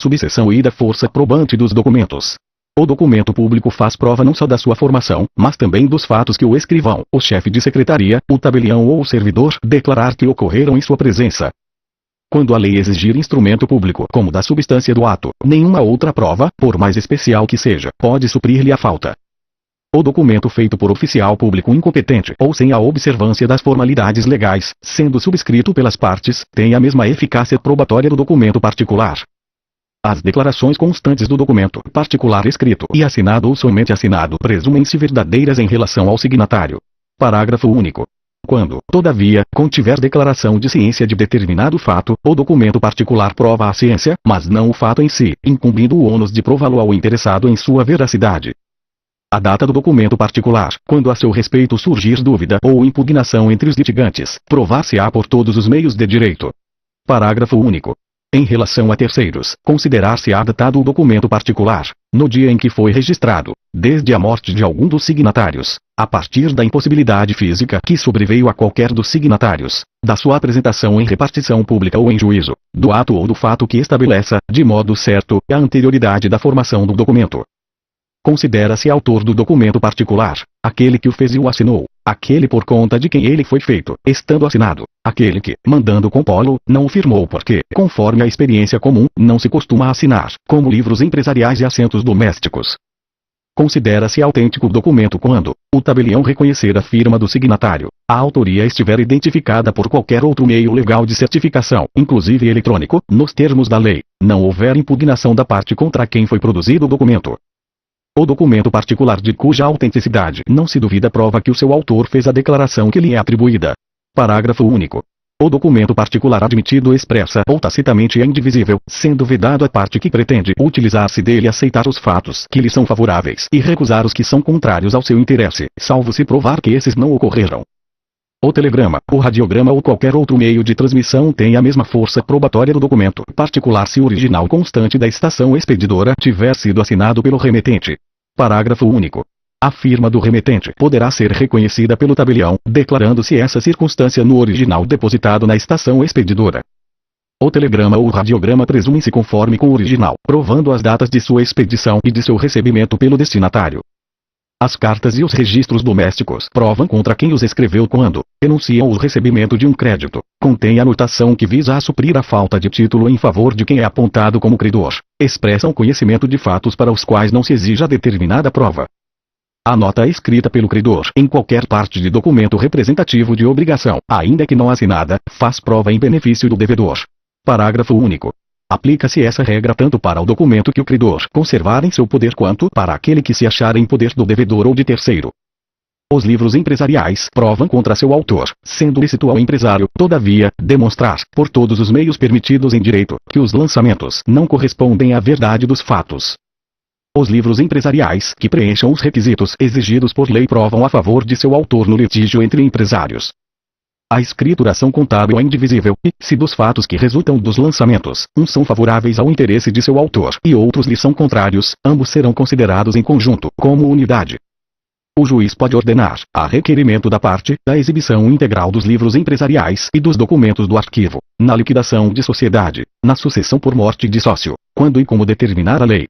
subseção I da força probante dos documentos. O documento público faz prova não só da sua formação, mas também dos fatos que o escrivão, o chefe de secretaria, o tabelião ou o servidor declarar que ocorreram em sua presença. Quando a lei exigir instrumento público como da substância do ato, nenhuma outra prova, por mais especial que seja, pode suprir-lhe a falta. O documento feito por oficial público incompetente ou sem a observância das formalidades legais, sendo subscrito pelas partes, tem a mesma eficácia probatória do documento particular. As declarações constantes do documento particular escrito e assinado ou somente assinado presumem-se verdadeiras em relação ao signatário. Parágrafo único. Quando, todavia, contiver declaração de ciência de determinado fato, o documento particular prova a ciência, mas não o fato em si, incumbindo o ônus de prová-lo ao interessado em sua veracidade. A data do documento particular, quando a seu respeito surgir dúvida ou impugnação entre os litigantes, provar-se-á por todos os meios de direito. Parágrafo único. Em relação a terceiros, considerar-se-á datado o documento particular, no dia em que foi registrado, desde a morte de algum dos signatários, a partir da impossibilidade física que sobreveio a qualquer dos signatários, da sua apresentação em repartição pública ou em juízo, do ato ou do fato que estabeleça, de modo certo, a anterioridade da formação do documento. Considera-se autor do documento particular aquele que o fez e o assinou, aquele por conta de quem ele foi feito, estando assinado, aquele que, mandando compô-lo, não o firmou porque, conforme a experiência comum, não se costuma assinar, como livros empresariais e assentos domésticos. Considera-se autêntico o documento quando o tabelião reconhecer a firma do signatário, a autoria estiver identificada por qualquer outro meio legal de certificação, inclusive eletrônico, nos termos da lei, não houver impugnação da parte contra quem foi produzido o documento. O documento particular de cuja autenticidade não se duvida prova que o seu autor fez a declaração que lhe é atribuída. Parágrafo único. O documento particular admitido expressa ou tacitamente é indivisível, sendo vedado a parte que pretende utilizar-se dele aceitar os fatos que lhe são favoráveis e recusar os que são contrários ao seu interesse, salvo se provar que esses não ocorreram. O telegrama, o radiograma ou qualquer outro meio de transmissão tem a mesma força probatória do documento particular se o original constante da estação expedidora tiver sido assinado pelo remetente. Parágrafo único. A firma do remetente poderá ser reconhecida pelo tabelião, declarando-se essa circunstância no original depositado na estação expedidora. O telegrama ou radiograma presume-se conforme com o original, provando as datas de sua expedição e de seu recebimento pelo destinatário. As cartas e os registros domésticos provam contra quem os escreveu quando enunciam o recebimento de um crédito, contém anotação que visa a suprir a falta de título em favor de quem é apontado como credor, expressam conhecimento de fatos para os quais não se exija determinada prova. A nota escrita pelo credor em qualquer parte de documento representativo de obrigação, ainda que não assinada, faz prova em benefício do devedor. Parágrafo único. Aplica-se essa regra tanto para o documento que o credor conservar em seu poder quanto para aquele que se achar em poder do devedor ou de terceiro. Os livros empresariais provam contra seu autor, sendo lícito ao empresário, todavia, demonstrar, por todos os meios permitidos em direito, que os lançamentos não correspondem à verdade dos fatos. Os livros empresariais que preencham os requisitos exigidos por lei provam a favor de seu autor no litígio entre empresários. A escrituração contábil é indivisível e, se dos fatos que resultam dos lançamentos, uns são favoráveis ao interesse de seu autor e outros lhe são contrários, ambos serão considerados em conjunto, como unidade. O juiz pode ordenar, a requerimento da parte, a exibição integral dos livros empresariais e dos documentos do arquivo, na liquidação de sociedade, na sucessão por morte de sócio, quando e como determinar a lei.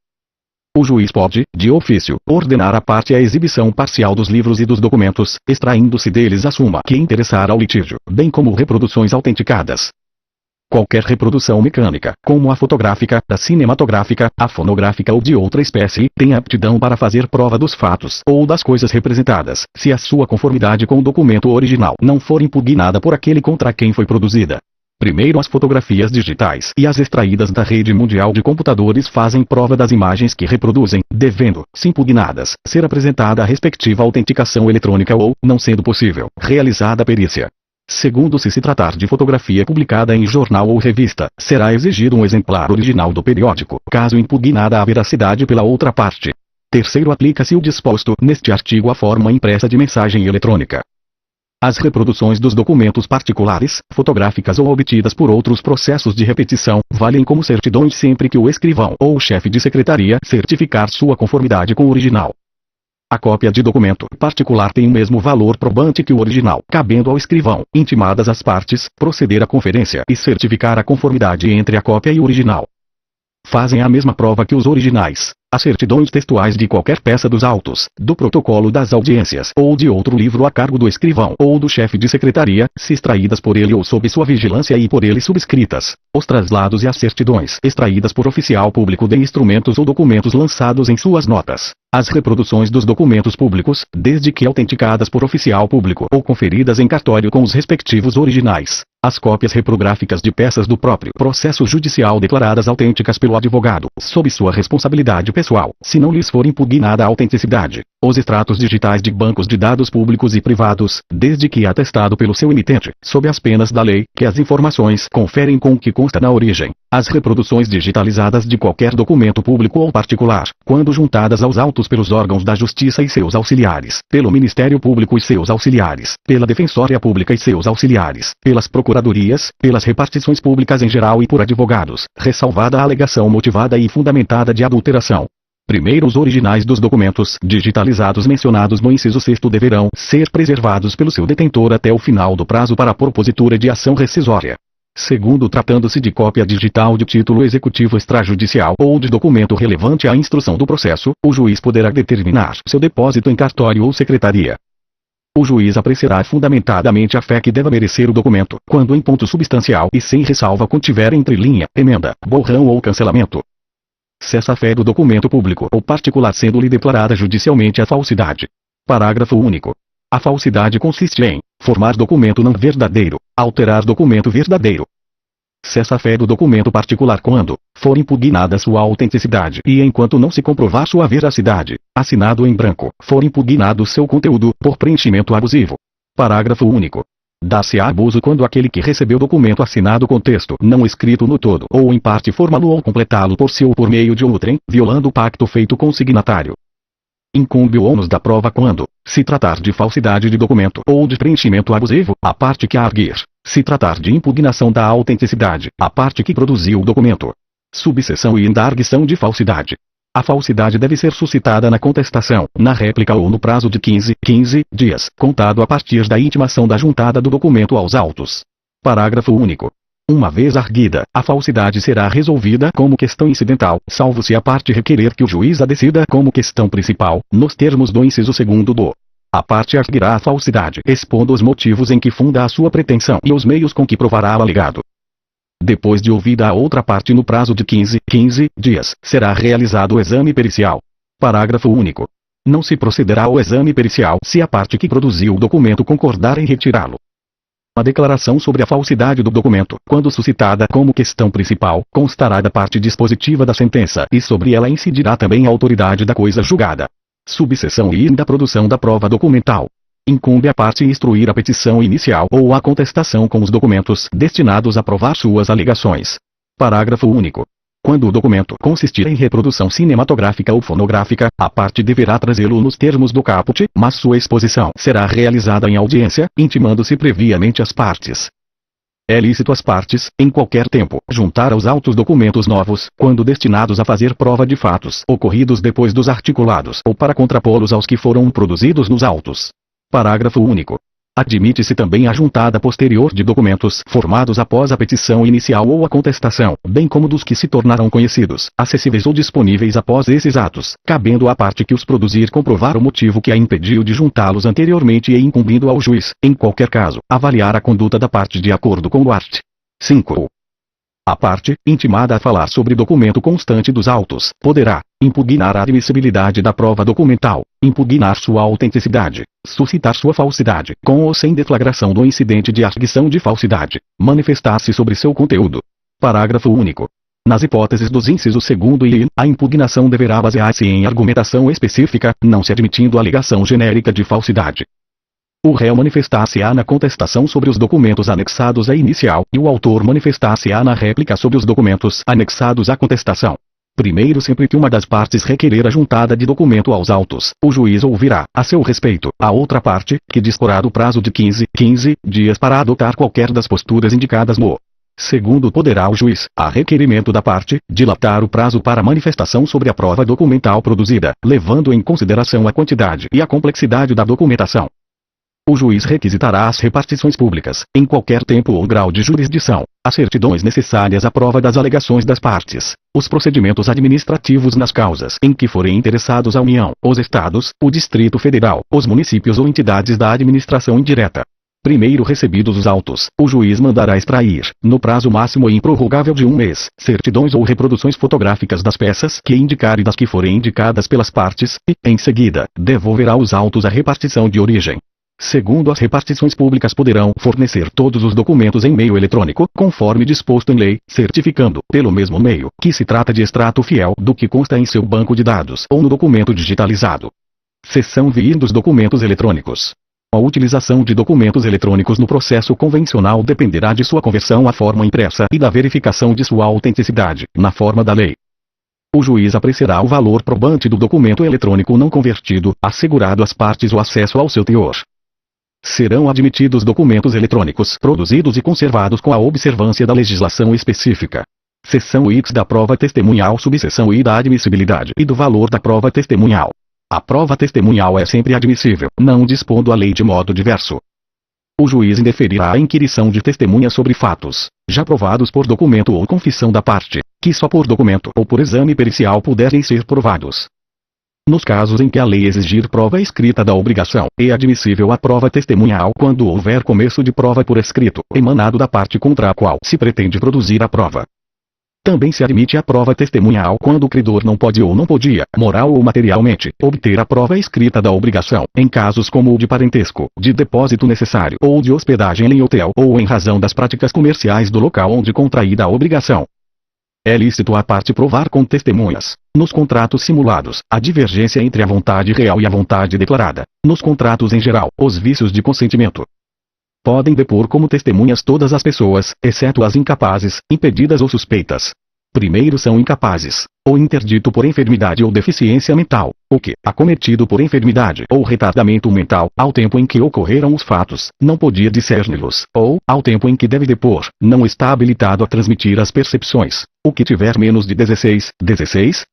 O juiz pode, de ofício, ordenar à parte a exibição parcial dos livros e dos documentos, extraindo-se deles a suma que interessar ao litígio, bem como reproduções autenticadas. Qualquer reprodução mecânica, como a fotográfica, a cinematográfica, a fonográfica ou de outra espécie, tem aptidão para fazer prova dos fatos ou das coisas representadas, se a sua conformidade com o documento original não for impugnada por aquele contra quem foi produzida. Primeiro, as fotografias digitais e as extraídas da rede mundial de computadores fazem prova das imagens que reproduzem, devendo, se impugnadas, ser apresentada a respectiva autenticação eletrônica ou, não sendo possível, realizada a perícia. Segundo, se tratar de fotografia publicada em jornal ou revista, será exigido um exemplar original do periódico, caso impugnada a veracidade pela outra parte. Terceiro, aplica-se o disposto neste artigo à forma impressa de mensagem eletrônica. As reproduções dos documentos particulares, fotográficas ou obtidas por outros processos de repetição, valem como certidões sempre que o escrivão ou o chefe de secretaria certificar sua conformidade com o original. A cópia de documento particular tem o mesmo valor probante que o original, cabendo ao escrivão, intimadas as partes, proceder à conferência e certificar a conformidade entre a cópia e o original. fazem a mesma prova que os originais. As certidões textuais de qualquer peça dos autos, do protocolo das audiências ou de outro livro a cargo do escrivão ou do chefe de secretaria, se extraídas por ele ou sob sua vigilância e por ele subscritas. Os traslados e as certidões extraídas por oficial público de instrumentos ou documentos lançados em suas notas. As reproduções dos documentos públicos, desde que autenticadas por oficial público ou conferidas em cartório com os respectivos originais. As cópias reprográficas de peças do próprio processo judicial declaradas autênticas pelo advogado, sob sua responsabilidade pessoal, se não lhes for impugnada a autenticidade. Os extratos digitais de bancos de dados públicos e privados, desde que atestado pelo seu emitente, sob as penas da lei, que as informações conferem com o que consta na origem. As reproduções digitalizadas de qualquer documento público ou particular, quando juntadas aos autos pelos órgãos da Justiça e seus auxiliares, pelo Ministério Público e seus auxiliares, pela Defensoria Pública e seus auxiliares, pelas procuradorias, pelas repartições públicas em geral e por advogados, ressalvada a alegação motivada e fundamentada de adulteração. Primeiro, os originais dos documentos digitalizados mencionados no inciso 6º deverão ser preservados pelo seu detentor até o final do prazo para a propositura de ação rescisória. Segundo, tratando-se de cópia digital de título executivo extrajudicial ou de documento relevante à instrução do processo, o juiz poderá determinar seu depósito em cartório ou secretaria. O juiz apreciará fundamentadamente a fé que deva merecer o documento, quando em ponto substancial e sem ressalva contiver entrelinha, emenda, borrão ou cancelamento. Cessa a fé do documento público ou particular sendo-lhe declarada judicialmente a falsidade. Parágrafo único. A falsidade consiste em formar documento não verdadeiro, alterar documento verdadeiro. Cessa a fé do documento particular quando for impugnada sua autenticidade e enquanto não se comprovar sua veracidade, assinado em branco, for impugnado seu conteúdo por preenchimento abusivo. Parágrafo único. Dá-se-á abuso quando aquele que recebeu documento assinado com texto não escrito no todo ou em parte formá-lo ou completá-lo por si ou por meio de outrem, violando o pacto feito com o signatário. Incumbe o ônus da prova quando se tratar de falsidade de documento ou de preenchimento abusivo, a parte que a arguir. Se tratar de impugnação da autenticidade, a parte que produziu o documento. Subseção e indarguição de falsidade. A falsidade deve ser suscitada na contestação, na réplica ou no prazo de 15 dias, contado a partir da intimação da juntada do documento aos autos. Parágrafo único. Uma vez arguida, a falsidade será resolvida como questão incidental, salvo se a parte requerer que o juiz a decida como questão principal, nos termos do inciso 2º do. A parte arguirá a falsidade, expondo os motivos em que funda a sua pretensão e os meios com que provará o alegado. Depois de ouvida a outra parte no prazo de 15 dias, será realizado o exame pericial. Parágrafo único. Não se procederá ao exame pericial se a parte que produziu o documento concordar em retirá-lo. A declaração sobre a falsidade do documento, quando suscitada como questão principal, constará da parte dispositiva da sentença e sobre ela incidirá também a autoridade da coisa julgada. Subseção I da produção da prova documental. Incumbe à parte instruir a petição inicial ou a contestação com os documentos destinados a provar suas alegações. Parágrafo único. Quando o documento consistir em reprodução cinematográfica ou fonográfica, a parte deverá trazê-lo nos termos do caput, mas sua exposição será realizada em audiência, intimando-se previamente as partes. É lícito às partes, em qualquer tempo, juntar aos autos documentos novos, quando destinados a fazer prova de fatos ocorridos depois dos articulados ou para contrapô-los aos que foram produzidos nos autos. Parágrafo único. Admite-se também a juntada posterior de documentos formados após a petição inicial ou a contestação, bem como dos que se tornarão conhecidos, acessíveis ou disponíveis após esses atos, cabendo à parte que os produzir comprovar o motivo que a impediu de juntá-los anteriormente e incumbindo ao juiz, em qualquer caso, avaliar a conduta da parte de acordo com o art. 5. A parte, intimada a falar sobre documento constante dos autos, poderá impugnar a admissibilidade da prova documental, impugnar sua autenticidade, suscitar sua falsidade, com ou sem deflagração do incidente de arguição de falsidade, manifestar-se sobre seu conteúdo. Parágrafo único. Nas hipóteses dos incisos 2º e I, a impugnação deverá basear-se em argumentação específica, não se admitindo alegação genérica de falsidade. O réu manifestar-se-á na contestação sobre os documentos anexados à inicial, e o autor manifestar-se-á na réplica sobre os documentos anexados à contestação. Primeiro, sempre que uma das partes requerer a juntada de documento aos autos, o juiz ouvirá, a seu respeito, a outra parte, que disporá do prazo de 15 dias para adotar qualquer das posturas indicadas no. Segundo, poderá o juiz, a requerimento da parte, dilatar o prazo para manifestação sobre a prova documental produzida, levando em consideração a quantidade e a complexidade da documentação. O juiz requisitará as repartições públicas, em qualquer tempo ou grau de jurisdição, as certidões necessárias à prova das alegações das partes, os procedimentos administrativos nas causas em que forem interessados a União, os Estados, o Distrito Federal, os municípios ou entidades da administração indireta. Primeiro recebidos os autos, o juiz mandará extrair, no prazo máximo e improrrogável de 1 mês, certidões ou reproduções fotográficas das peças que indicar e das que forem indicadas pelas partes, e, em seguida, devolverá os autos à repartição de origem. Segundo, as repartições públicas poderão fornecer todos os documentos em meio eletrônico, conforme disposto em lei, certificando, pelo mesmo meio, que se trata de extrato fiel do que consta em seu banco de dados ou no documento digitalizado. Seção VI dos documentos eletrônicos. A utilização de documentos eletrônicos no processo convencional dependerá de sua conversão à forma impressa e da verificação de sua autenticidade, na forma da lei. O juiz apreciará o valor probante do documento eletrônico não convertido, assegurado às partes o acesso ao seu teor. Serão admitidos documentos eletrônicos produzidos e conservados com a observância da legislação específica. Seção X da prova testemunhal. Subseção I da admissibilidade e do valor da prova testemunhal. A prova testemunhal é sempre admissível, não dispondo a lei de modo diverso. O juiz indeferirá a inquirição de testemunhas sobre fatos, já provados por documento ou confissão da parte, que só por documento ou por exame pericial puderem ser provados. Nos casos em que a lei exigir prova escrita da obrigação, é admissível a prova testemunhal quando houver começo de prova por escrito, emanado da parte contra a qual se pretende produzir a prova. Também se admite a prova testemunhal quando o credor não pode ou não podia, moral ou materialmente, obter a prova escrita da obrigação, em casos como o de parentesco, de depósito necessário ou de hospedagem em hotel ou em razão das práticas comerciais do local onde contraída a obrigação. É lícito a parte provar com testemunhas, nos contratos simulados, a divergência entre a vontade real e a vontade declarada, nos contratos em geral, os vícios de consentimento. Podem depor como testemunhas todas as pessoas, exceto as incapazes, impedidas ou suspeitas. Primeiro são incapazes, ou interdito por enfermidade ou deficiência mental, o que, acometido por enfermidade ou retardamento mental, ao tempo em que ocorreram os fatos, não podia discerni-los, ou, ao tempo em que deve depor, não está habilitado a transmitir as percepções, o que tiver menos de 16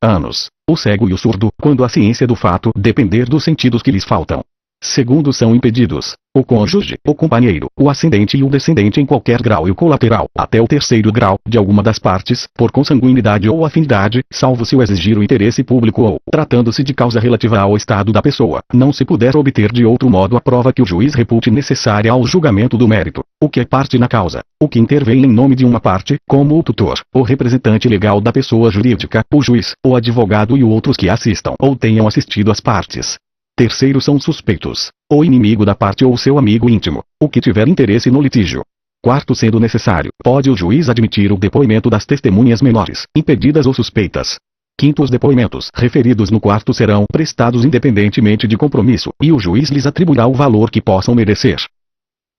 anos, o cego e o surdo, quando a ciência do fato depender dos sentidos que lhes faltam. Segundo são impedidos, o cônjuge, o companheiro, o ascendente e o descendente em qualquer grau e o colateral, até o terceiro grau, de alguma das partes, por consanguinidade ou afinidade, salvo se o exigir o interesse público ou, tratando-se de causa relativa ao estado da pessoa, não se puder obter de outro modo a prova que o juiz repute necessária ao julgamento do mérito, o que é parte na causa, o que intervém em nome de uma parte, como o tutor, o representante legal da pessoa jurídica, o juiz, o advogado e outros que assistam ou tenham assistido as partes. Terceiro são suspeitos, o inimigo da parte ou seu amigo íntimo, o que tiver interesse no litígio. Quarto, sendo necessário, pode o juiz admitir o depoimento das testemunhas menores, impedidas ou suspeitas. Quinto, os depoimentos referidos no quarto serão prestados independentemente de compromisso, e o juiz lhes atribuirá o valor que possam merecer.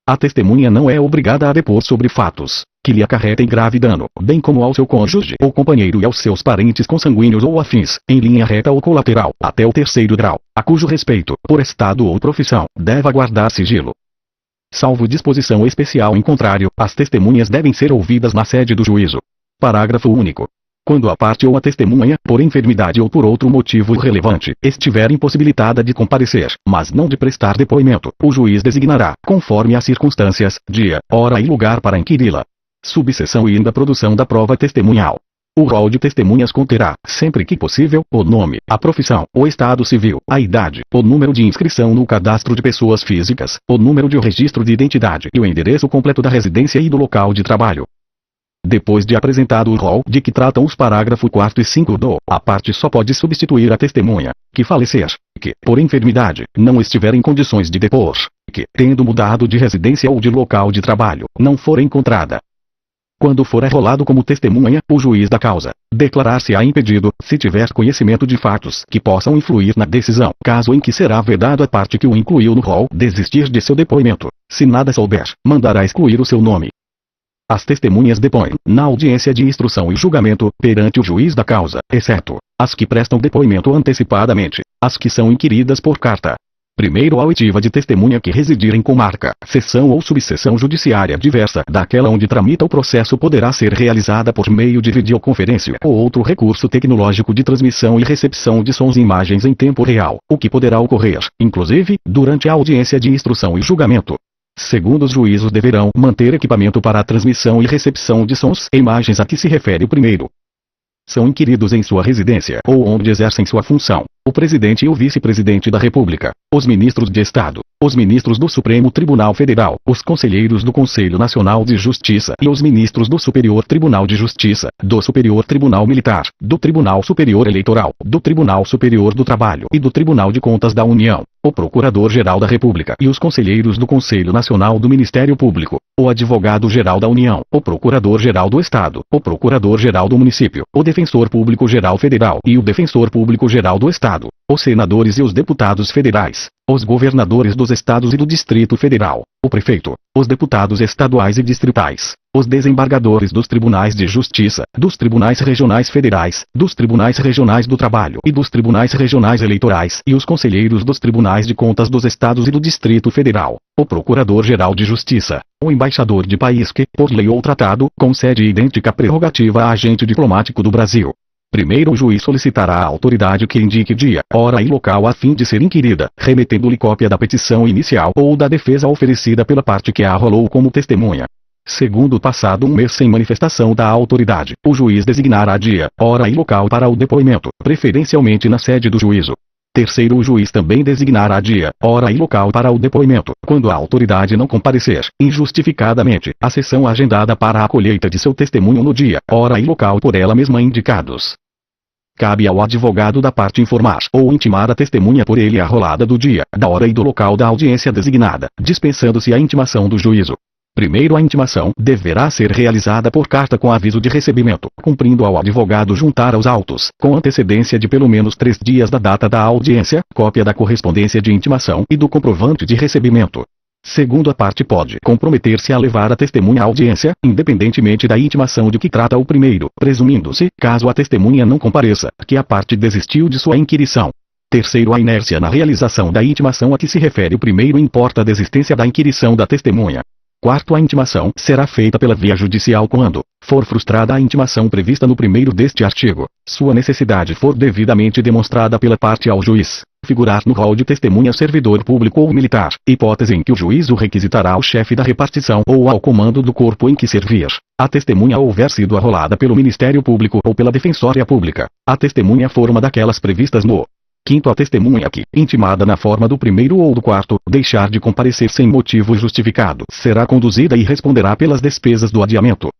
A testemunha não é obrigada a depor sobre fatos que lhe acarretem grave dano, bem como ao seu cônjuge ou companheiro e aos seus parentes consanguíneos ou afins, em linha reta ou colateral, até o terceiro grau, a cujo respeito, por estado ou profissão, deve guardar sigilo. Salvo disposição especial em contrário, as testemunhas devem ser ouvidas na sede do juízo. Parágrafo único. Quando a parte ou a testemunha, por enfermidade ou por outro motivo relevante, estiver impossibilitada de comparecer, mas não de prestar depoimento, o juiz designará, conforme as circunstâncias, dia, hora e lugar para inquiri-la. Subseção I da produção da prova testemunhal. O rol de testemunhas conterá, sempre que possível, o nome, a profissão, o estado civil, a idade, o número de inscrição no cadastro de pessoas físicas, o número de registro de identidade e o endereço completo da residência e do local de trabalho. Depois de apresentado o rol de que tratam os parágrafo 4 e 5 do, a parte só pode substituir a testemunha, que falecer, que, por enfermidade, não estiver em condições de depor, que, tendo mudado de residência ou de local de trabalho, não for encontrada. Quando for arrolado como testemunha, o juiz da causa declarar-se-á impedido, se tiver conhecimento de fatos que possam influir na decisão, caso em que será vedado a parte que o incluiu no rol desistir de seu depoimento. Se nada souber, mandará excluir o seu nome. As testemunhas depõem, na audiência de instrução e julgamento, perante o juiz da causa, exceto as que prestam depoimento antecipadamente, as que são inquiridas por carta. Primeiro, a oitiva de testemunha que residir em comarca, seção ou subseção judiciária diversa daquela onde tramita o processo poderá ser realizada por meio de videoconferência ou outro recurso tecnológico de transmissão e recepção de sons e imagens em tempo real, o que poderá ocorrer, inclusive, durante a audiência de instrução e julgamento. Segundo, os juízos deverão manter equipamento para a transmissão e recepção de sons e imagens a que se refere o primeiro. São inquiridos em sua residência ou onde exercem sua função o presidente e o vice-presidente da República, os ministros de Estado, os ministros do Supremo Tribunal Federal, os conselheiros do Conselho Nacional de Justiça e os ministros do Superior Tribunal de Justiça, do Superior Tribunal Militar, do Tribunal Superior Eleitoral, do Tribunal Superior do Trabalho e do Tribunal de Contas da União, o Procurador-Geral da República e os conselheiros do Conselho Nacional do Ministério Público, o Advogado-Geral da União, o Procurador-Geral do Estado, o Procurador-Geral do Município, o Defensor Público-Geral Federal e o Defensor Público-Geral do Estado, os senadores e os deputados federais, os governadores dos estados e do Distrito Federal, o prefeito, os deputados estaduais e distritais, os desembargadores dos tribunais de justiça, dos tribunais regionais federais, dos tribunais regionais do trabalho e dos tribunais regionais eleitorais e os conselheiros dos tribunais de contas dos estados e do Distrito Federal, o procurador-geral de justiça, o embaixador de país que, por lei ou tratado, concede idêntica prerrogativa a agente diplomático do Brasil. Primeiro, o juiz solicitará à autoridade que indique dia, hora e local a fim de ser inquirida, remetendo-lhe cópia da petição inicial ou da defesa oferecida pela parte que a arrolou como testemunha. Segundo, passado um mês sem manifestação da autoridade, o juiz designará dia, hora e local para o depoimento, preferencialmente na sede do juízo. Terceiro, o juiz também designará dia, hora e local para o depoimento, quando a autoridade não comparecer, injustificadamente, à sessão agendada para a colheita de seu testemunho no dia, hora e local por ela mesma indicados. Cabe ao advogado da parte informar ou intimar a testemunha por ele arrolada do dia, da hora e do local da audiência designada, dispensando-se a intimação do juízo. Primeiro, a intimação deverá ser realizada por carta com aviso de recebimento, cumprindo ao advogado juntar aos autos, com antecedência de pelo menos 3 dias da data da audiência, cópia da correspondência de intimação e do comprovante de recebimento. Segundo, a parte pode comprometer-se a levar a testemunha à audiência, independentemente da intimação de que trata o primeiro, presumindo-se, caso a testemunha não compareça, que a parte desistiu de sua inquirição. Terceiro, a inércia na realização da intimação a que se refere o primeiro importa a desistência da inquirição da testemunha. Quarto, a intimação será feita pela via judicial quando for frustrada a intimação prevista no primeiro deste artigo, sua necessidade for devidamente demonstrada pela parte ao juiz, figurar no rol de testemunha servidor público ou militar, hipótese em que o juiz o requisitará ao chefe da repartição ou ao comando do corpo em que servir. A testemunha houver sido arrolada pelo Ministério Público ou pela Defensoria Pública. A testemunha for uma daquelas previstas no quinto, a testemunha que, intimada na forma do primeiro ou do quarto, deixar de comparecer sem motivo justificado, será conduzida e responderá pelas despesas do adiamento.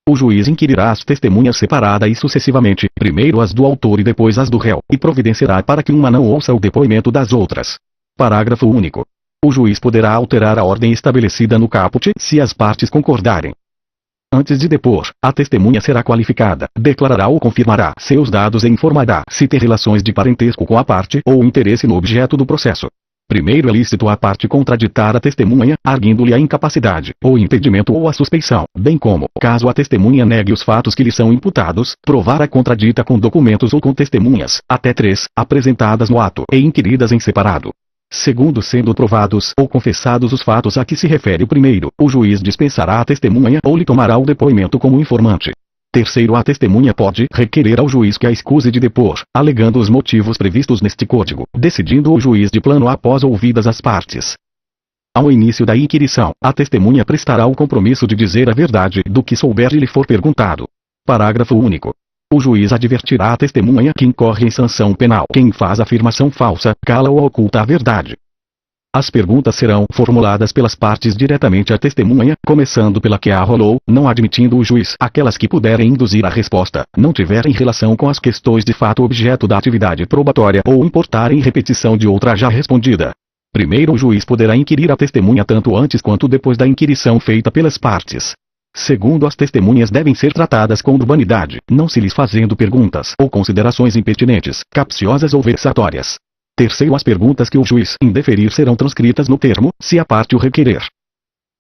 O juiz inquirirá as testemunhas separada e sucessivamente, primeiro as do autor e depois as do réu, e providenciará para que uma não ouça o depoimento das outras. Parágrafo único. O juiz poderá alterar a ordem estabelecida no caput, se as partes concordarem. Antes de depor, a testemunha será qualificada, declarará ou confirmará seus dados e informará se tem relações de parentesco com a parte ou interesse no objeto do processo. Primeiro, é lícito a parte contraditar a testemunha, arguindo-lhe a incapacidade, ou impedimento ou a suspeição, bem como, caso a testemunha negue os fatos que lhe são imputados, provar a contradita com documentos ou com testemunhas, até 3, apresentadas no ato e inquiridas em separado. Segundo, sendo provados ou confessados os fatos a que se refere o primeiro, o juiz dispensará a testemunha ou lhe tomará o depoimento como informante. Terceiro, a testemunha pode requerer ao juiz que a escuse de depor, alegando os motivos previstos neste código, decidindo o juiz de plano após ouvidas as partes. Ao início da inquirição, a testemunha prestará o compromisso de dizer a verdade do que souber e lhe for perguntado. Parágrafo único. O juiz advertirá a testemunha que incorre em sanção penal quem faz afirmação falsa, cala ou oculta a verdade. As perguntas serão formuladas pelas partes diretamente à testemunha, começando pela que a arrolou, não admitindo o juiz aquelas que puderem induzir a resposta, não tiverem relação com as questões de fato objeto da atividade probatória ou importarem repetição de outra já respondida. Primeiro, o juiz poderá inquirir a testemunha tanto antes quanto depois da inquirição feita pelas partes. Segundo, as testemunhas devem ser tratadas com urbanidade, não se lhes fazendo perguntas ou considerações impertinentes, capciosas ou vexatórias. Terceiro, as perguntas que o juiz indeferir serão transcritas no termo, se a parte o requerer.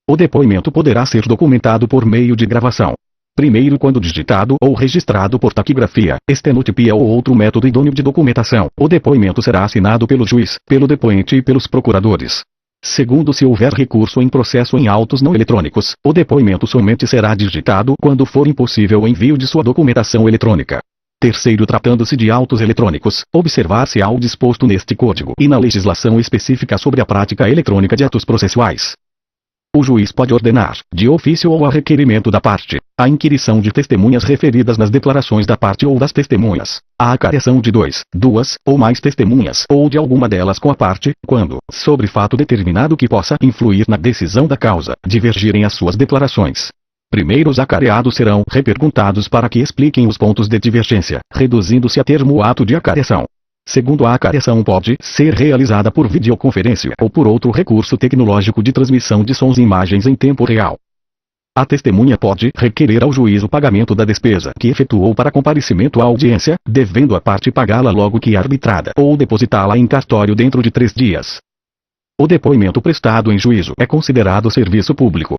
O depoimento poderá ser documentado por meio de gravação. Primeiro, quando digitado ou registrado por taquigrafia, estenotipia ou outro método idôneo de documentação, o depoimento será assinado pelo juiz, pelo depoente e pelos procuradores. Segundo, se houver recurso em processo em autos não eletrônicos, o depoimento somente será digitado quando for impossível o envio de sua documentação eletrônica. Terceiro, tratando-se de autos eletrônicos, observar-se ao disposto neste Código e na legislação específica sobre a prática eletrônica de atos processuais. O juiz pode ordenar, de ofício ou a requerimento da parte, a inquirição de testemunhas referidas nas declarações da parte ou das testemunhas, a acariação de duas ou mais testemunhas ou de alguma delas com a parte, quando, sobre fato determinado que possa influir na decisão da causa, divergirem as suas declarações. Primeiro, os acareados serão reperguntados para que expliquem os pontos de divergência, reduzindo-se a termo o ato de acariação. Segundo, a acariação pode ser realizada por videoconferência ou por outro recurso tecnológico de transmissão de sons e imagens em tempo real. A testemunha pode requerer ao juiz o pagamento da despesa que efetuou para comparecimento à audiência, devendo a parte pagá-la logo que arbitrada ou depositá-la em cartório dentro de 3 dias. O depoimento prestado em juízo é considerado serviço público.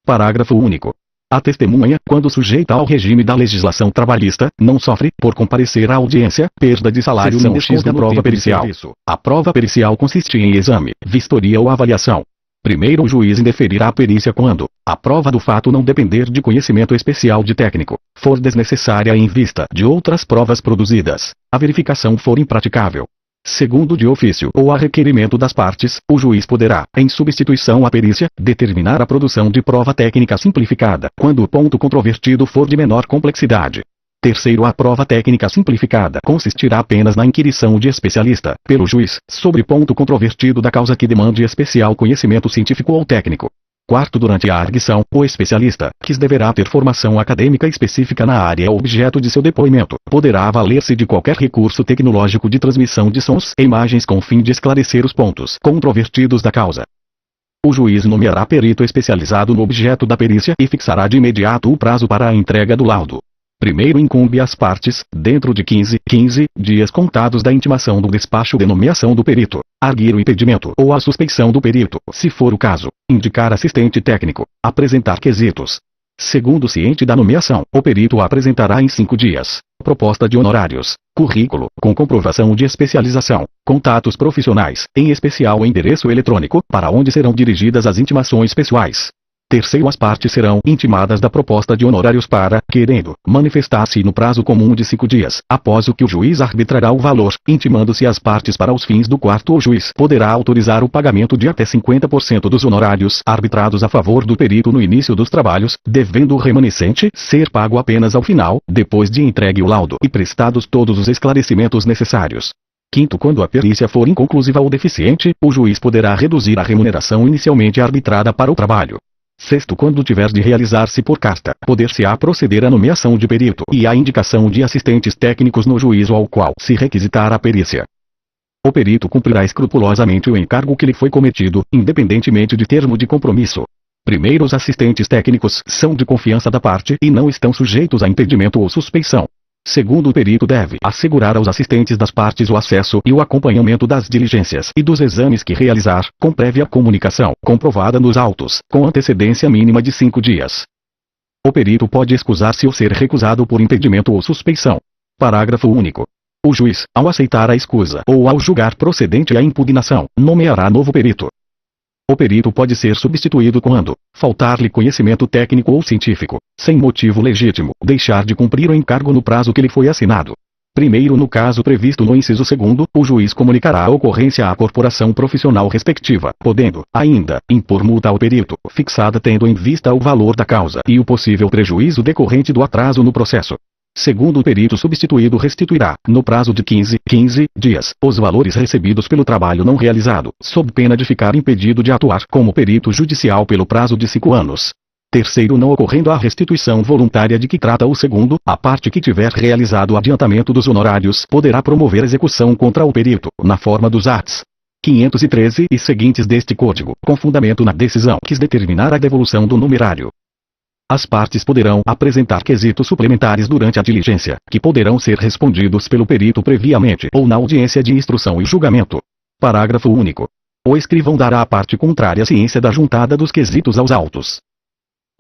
Parágrafo único. A testemunha, quando sujeita ao regime da legislação trabalhista, não sofre, por comparecer à audiência, perda de salário nem desconto da prova pericial. A prova pericial consiste em exame, vistoria ou avaliação. Primeiro, o juiz indeferirá a perícia quando a prova do fato não depender de conhecimento especial de técnico, for desnecessária em vista de outras provas produzidas, a verificação for impraticável. Segundo, de ofício ou a requerimento das partes, o juiz poderá, em substituição à perícia, determinar a produção de prova técnica simplificada, quando o ponto controvertido for de menor complexidade. Terceiro, a prova técnica simplificada consistirá apenas na inquirição de especialista, pelo juiz, sobre ponto controvertido da causa que demande especial conhecimento científico ou técnico. Quarto, durante a arguição, o especialista, que deverá ter formação acadêmica específica na área objeto de seu depoimento, poderá valer-se de qualquer recurso tecnológico de transmissão de sons e imagens com o fim de esclarecer os pontos controvertidos da causa. O juiz nomeará perito especializado no objeto da perícia e fixará de imediato o prazo para a entrega do laudo. Primeiro, incumbe às partes, dentro de 15 dias contados da intimação do despacho de nomeação do perito, arguir o impedimento ou a suspeição do perito, se for o caso, indicar assistente técnico, apresentar quesitos. Segundo, ciente da nomeação, o perito apresentará em 5 dias proposta de honorários, currículo, com comprovação de especialização, contatos profissionais, em especial o endereço eletrônico, para onde serão dirigidas as intimações pessoais. Terceiro, as partes serão intimadas da proposta de honorários para, querendo, manifestar-se no prazo comum de 5 dias, após o que o juiz arbitrará o valor, intimando-se as partes para os fins do quarto. O juiz poderá autorizar o pagamento de até 50% dos honorários arbitrados a favor do perito no início dos trabalhos, devendo o remanescente ser pago apenas ao final, depois de entregue o laudo e prestados todos os esclarecimentos necessários. Quinto, quando a perícia for inconclusiva ou deficiente, o juiz poderá reduzir a remuneração inicialmente arbitrada para o trabalho. Sexto, quando tiver de realizar-se por carta, poder-se-á proceder à nomeação de perito e à indicação de assistentes técnicos no juízo ao qual se requisitar a perícia. O perito cumprirá escrupulosamente o encargo que lhe foi cometido, independentemente de termo de compromisso. Primeiro, os assistentes técnicos são de confiança da parte e não estão sujeitos a impedimento ou suspeição. Segundo, o perito deve assegurar aos assistentes das partes o acesso e o acompanhamento das diligências e dos exames que realizar, com prévia comunicação, comprovada nos autos, com antecedência mínima de 5 dias. O perito pode excusar-se ou ser recusado por impedimento ou suspeição. Parágrafo único. O juiz, ao aceitar a escusa ou ao julgar procedente a impugnação, nomeará novo perito. O perito pode ser substituído quando faltar-lhe conhecimento técnico ou científico, sem motivo legítimo, deixar de cumprir o encargo no prazo que lhe foi assinado. Primeiro, no caso previsto no inciso 2º, o juiz comunicará a ocorrência à corporação profissional respectiva, podendo, ainda, impor multa ao perito, fixada tendo em vista o valor da causa e o possível prejuízo decorrente do atraso no processo. Segundo, o perito substituído restituirá, no prazo de 15 dias, os valores recebidos pelo trabalho não realizado, sob pena de ficar impedido de atuar como perito judicial pelo prazo de 5 anos. Terceiro, não ocorrendo a restituição voluntária de que trata o segundo, a parte que tiver realizado o adiantamento dos honorários poderá promover execução contra o perito, na forma dos arts. 513 e seguintes deste Código, com fundamento na decisão que determinar a devolução do numerário. As partes poderão apresentar quesitos suplementares durante a diligência, que poderão ser respondidos pelo perito previamente ou na audiência de instrução e julgamento. Parágrafo único. O escrivão dará à parte contrária ciência da juntada dos quesitos aos autos.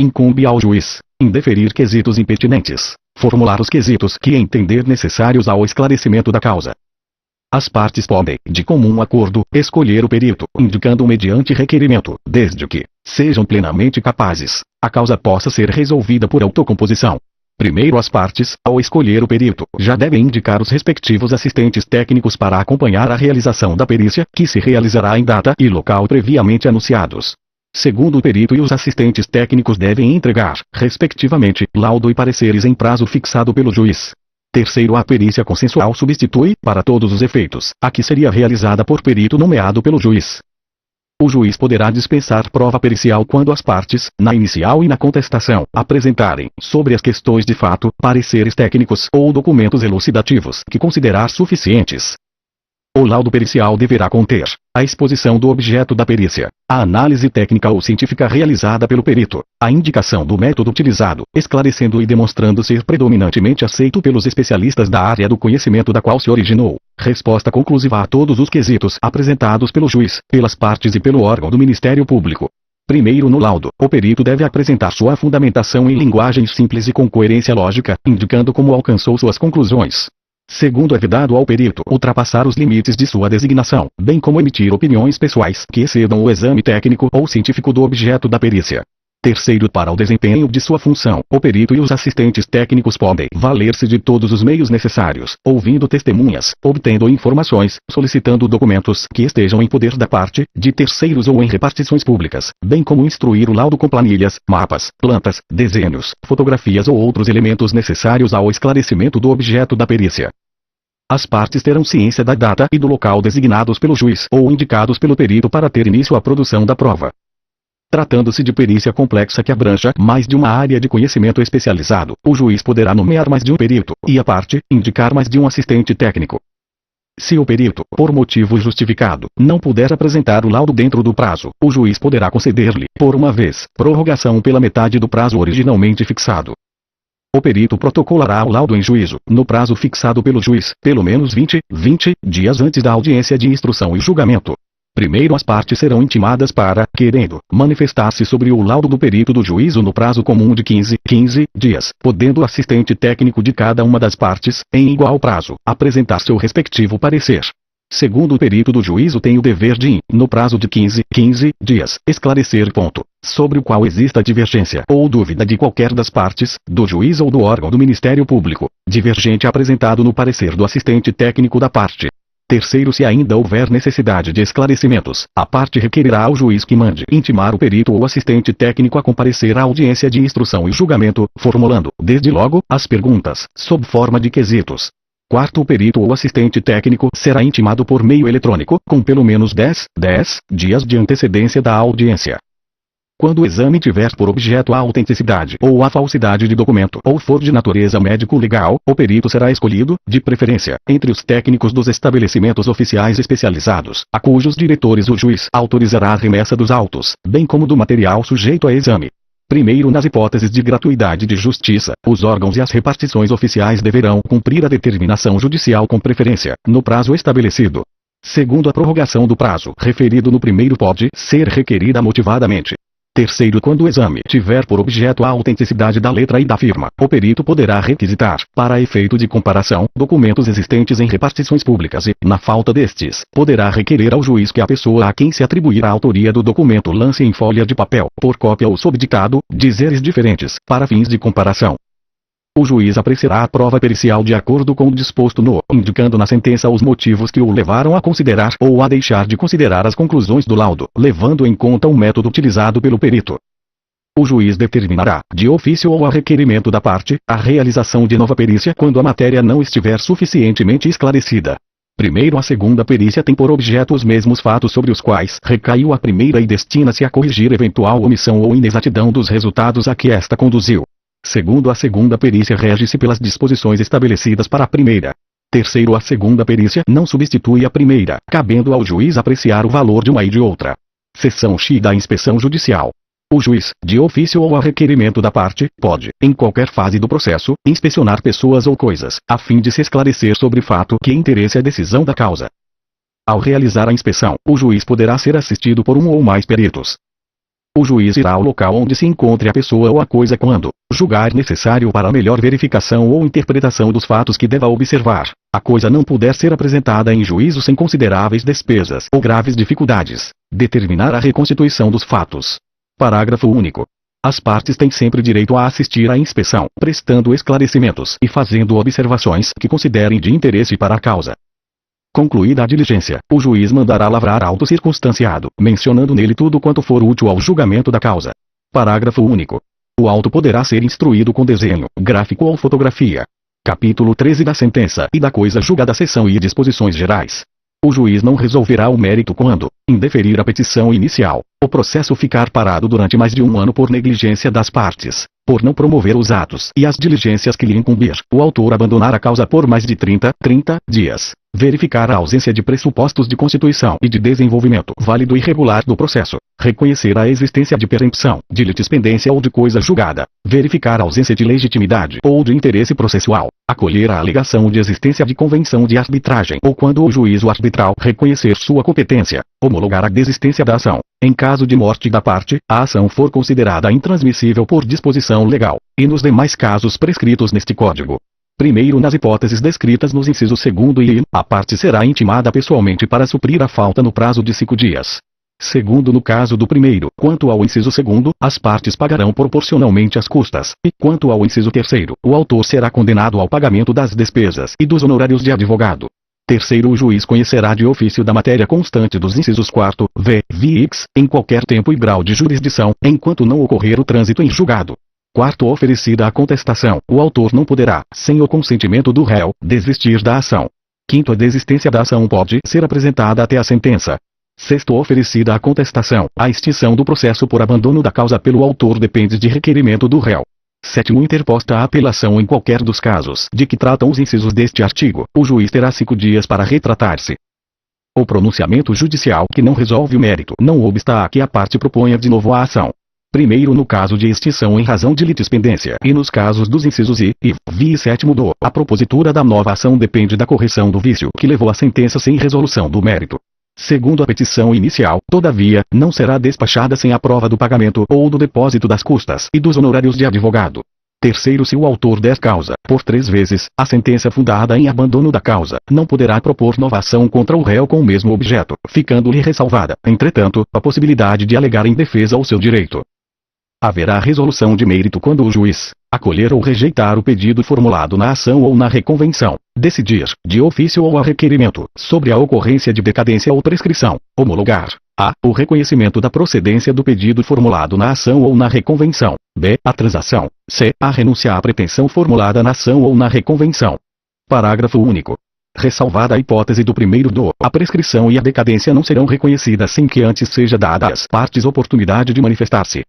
Incumbe ao juiz indeferir quesitos impertinentes, formular os quesitos que entender necessários ao esclarecimento da causa. As partes podem, de comum acordo, escolher o perito, indicando mediante requerimento, desde que sejam plenamente capazes, a causa possa ser resolvida por autocomposição. Primeiro, as partes, ao escolher o perito, já devem indicar os respectivos assistentes técnicos para acompanhar a realização da perícia, que se realizará em data e local previamente anunciados. Segundo, o perito e os assistentes técnicos devem entregar, respectivamente, laudo e pareceres em prazo fixado pelo juiz. Terceiro, a perícia consensual substitui, para todos os efeitos, a que seria realizada por perito nomeado pelo juiz. O juiz poderá dispensar prova pericial quando as partes, na inicial e na contestação, apresentarem, sobre as questões de fato, pareceres técnicos ou documentos elucidativos que considerar suficientes. O laudo pericial deverá conter a exposição do objeto da perícia, a análise técnica ou científica realizada pelo perito, a indicação do método utilizado, esclarecendo e demonstrando ser predominantemente aceito pelos especialistas da área do conhecimento da qual se originou, resposta conclusiva a todos os quesitos apresentados pelo juiz, pelas partes e pelo órgão do Ministério Público. Primeiro, no laudo, o perito deve apresentar sua fundamentação em linguagem simples e com coerência lógica, indicando como alcançou suas conclusões. Segundo, é vedado ao perito ultrapassar os limites de sua designação, bem como emitir opiniões pessoais que excedam o exame técnico ou científico do objeto da perícia. Terceiro, para o desempenho de sua função, o perito e os assistentes técnicos podem valer-se de todos os meios necessários, ouvindo testemunhas, obtendo informações, solicitando documentos que estejam em poder da parte, de terceiros ou em repartições públicas, bem como instruir o laudo com planilhas, mapas, plantas, desenhos, fotografias ou outros elementos necessários ao esclarecimento do objeto da perícia. As partes terão ciência da data e do local designados pelo juiz ou indicados pelo perito para ter início a produção da prova. Tratando-se de perícia complexa que abranja mais de uma área de conhecimento especializado, o juiz poderá nomear mais de um perito, e a parte, indicar mais de um assistente técnico. Se o perito, por motivo justificado, não puder apresentar o laudo dentro do prazo, o juiz poderá conceder-lhe, por uma vez, prorrogação pela metade do prazo originalmente fixado. O perito protocolará o laudo em juízo, no prazo fixado pelo juiz, pelo menos 20 dias antes da audiência de instrução e julgamento. Primeiro, as partes serão intimadas para, querendo, manifestar-se sobre o laudo do perito do juízo no prazo comum de 15 dias, podendo o assistente técnico de cada uma das partes, em igual prazo, apresentar seu respectivo parecer. Segundo, o perito do juízo tem o dever de, no prazo de 15 dias, esclarecer ponto, sobre o qual exista divergência ou dúvida de qualquer das partes, do juiz ou do órgão do Ministério Público, divergente apresentado no parecer do assistente técnico da parte. Terceiro, se ainda houver necessidade de esclarecimentos, a parte requererá ao juiz que mande intimar o perito ou assistente técnico a comparecer à audiência de instrução e julgamento, formulando, desde logo, as perguntas, sob forma de quesitos. Quarto, o perito ou assistente técnico será intimado por meio eletrônico, com pelo menos 10 dias de antecedência da audiência. Quando o exame tiver por objeto a autenticidade ou a falsidade de documento ou for de natureza médico-legal, o perito será escolhido, de preferência, entre os técnicos dos estabelecimentos oficiais especializados, a cujos diretores o juiz autorizará a remessa dos autos, bem como do material sujeito a exame. Primeiro, nas hipóteses de gratuidade de justiça, os órgãos e as repartições oficiais deverão cumprir a determinação judicial com preferência, no prazo estabelecido. Segundo, a prorrogação do prazo referido no primeiro pode ser requerida motivadamente. Terceiro, quando o exame tiver por objeto a autenticidade da letra e da firma, o perito poderá requisitar, para efeito de comparação, documentos existentes em repartições públicas e, na falta destes, poderá requerer ao juiz que a pessoa a quem se atribuir a autoria do documento lance em folha de papel, por cópia ou sob ditado, dizeres diferentes, para fins de comparação. O juiz apreciará a prova pericial de acordo com o disposto no, indicando na sentença os motivos que o levaram a considerar ou a deixar de considerar as conclusões do laudo, levando em conta o método utilizado pelo perito. O juiz determinará, de ofício ou a requerimento da parte, a realização de nova perícia quando a matéria não estiver suficientemente esclarecida. Primeiro, a segunda perícia tem por objeto os mesmos fatos sobre os quais recaiu a primeira e destina-se a corrigir eventual omissão ou inexatidão dos resultados a que esta conduziu. Segundo, a segunda perícia rege-se pelas disposições estabelecidas para a primeira. Terceiro, a segunda perícia não substitui a primeira, cabendo ao juiz apreciar o valor de uma e de outra. Seção X da inspeção judicial. O juiz, de ofício ou a requerimento da parte, pode, em qualquer fase do processo, inspecionar pessoas ou coisas, a fim de se esclarecer sobre fato que interesse a decisão da causa. Ao realizar a inspeção, o juiz poderá ser assistido por um ou mais peritos. O juiz irá ao local onde se encontre a pessoa ou a coisa quando julgar necessário para a melhor verificação ou interpretação dos fatos que deva observar. A coisa não puder ser apresentada em juízo sem consideráveis despesas ou graves dificuldades. Determinar a reconstituição dos fatos. Parágrafo único. As partes têm sempre direito a assistir à inspeção, prestando esclarecimentos e fazendo observações que considerem de interesse para a causa. Concluída a diligência, o juiz mandará lavrar auto circunstanciado, mencionando nele tudo quanto for útil ao julgamento da causa. Parágrafo único. O auto poderá ser instruído com desenho, gráfico ou fotografia. Capítulo 13 da sentença e da coisa julgada, seção e disposições gerais. O juiz não resolverá o mérito quando indeferir a petição inicial, o processo ficar parado durante mais de um ano por negligência das partes, por não promover os atos e as diligências que lhe incumbir, o autor abandonar a causa por mais de 30 dias, verificar a ausência de pressupostos de constituição e de desenvolvimento válido e regular do processo, reconhecer a existência de perempção, de litispendência ou de coisa julgada, verificar a ausência de legitimidade ou de interesse processual, acolher a alegação de existência de convenção de arbitragem ou quando o juízo arbitral reconhecer sua competência, homologar a desistência da ação. Em caso de morte da parte, a ação for considerada intransmissível por disposição legal, e nos demais casos prescritos neste Código. Primeiro, nas hipóteses descritas nos incisos 2º e a parte será intimada pessoalmente para suprir a falta no prazo de 5 dias. Segundo, no caso do primeiro, quanto ao inciso 2º, as partes pagarão proporcionalmente as custas, e quanto ao inciso 3º, o autor será condenado ao pagamento das despesas e dos honorários de advogado. Terceiro, o juiz conhecerá de ofício da matéria constante dos incisos 4, v, x, em qualquer tempo e grau de jurisdição, enquanto não ocorrer o trânsito em julgado. Quarto, oferecida a contestação, o autor não poderá, sem o consentimento do réu, desistir da ação. Quinto, a desistência da ação pode ser apresentada até a sentença. Sexto, oferecida a contestação, a extinção do processo por abandono da causa pelo autor depende de requerimento do réu. Sétimo, interposta a apelação em qualquer dos casos de que tratam os incisos deste artigo, o juiz terá 5 dias para retratar-se. O pronunciamento judicial que não resolve o mérito não obsta a que a parte proponha de novo a ação. Primeiro, no caso de extinção em razão de litispendência e nos casos dos incisos I, V e sétimo do, a propositura da nova ação depende da correção do vício que levou à sentença sem resolução do mérito. Segundo a petição inicial, todavia, não será despachada sem a prova do pagamento ou do depósito das custas e dos honorários de advogado. Terceiro, se o autor der causa, por 3 vezes, a sentença fundada em abandono da causa, não poderá propor nova ação contra o réu com o mesmo objeto, ficando-lhe ressalvada, entretanto, a possibilidade de alegar em defesa o seu direito. Haverá resolução de mérito quando o juiz acolher ou rejeitar o pedido formulado na ação ou na reconvenção, decidir, de ofício ou a requerimento, sobre a ocorrência de decadência ou prescrição, homologar a. o reconhecimento da procedência do pedido formulado na ação ou na reconvenção, b. a transação, c. a renúncia à pretensão formulada na ação ou na reconvenção. Parágrafo único. Ressalvada a hipótese do primeiro do, a prescrição e a decadência não serão reconhecidas sem que antes seja dada às partes oportunidade de manifestar-se.